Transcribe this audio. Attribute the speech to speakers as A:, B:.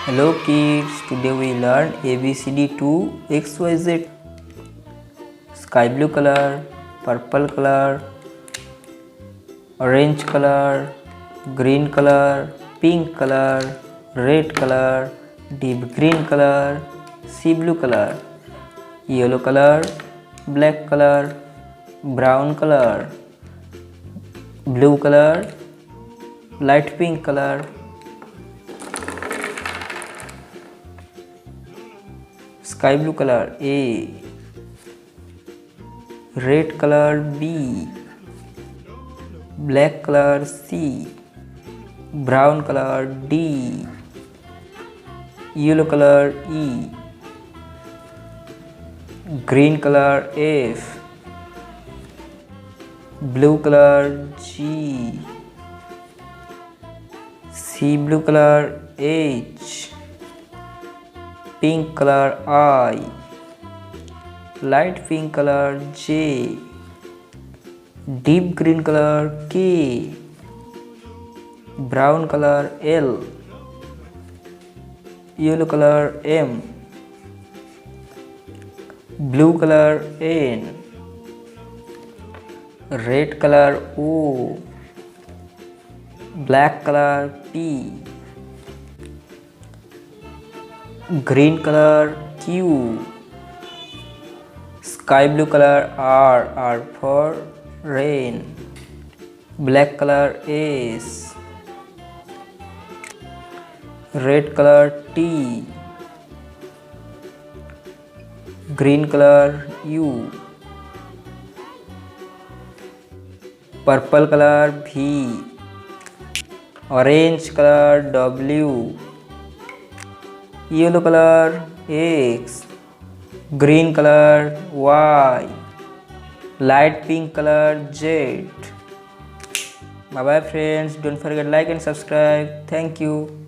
A: Hello kids, today we learn ABCD to XYZ. Sky blue color, purple color, orange color, green color, pink color, red color, deep green color, sea blue color, yellow color, black color, brown color, blue color, light pink color, sky blue color A, red color B, black color C, brown color D, yellow color E, green color F, blue color G, sea blue color H, pink color I, light pink color J, deep green color K, brown color L, yellow color M, blue color N, red color O, black color P, green color Q, sky blue color R for rain, black color S, red color T, green color U, purple color V, orange color W, yellow color X, green color Y, light pink color Z. Bye bye friends, don't forget like and subscribe. Thank you.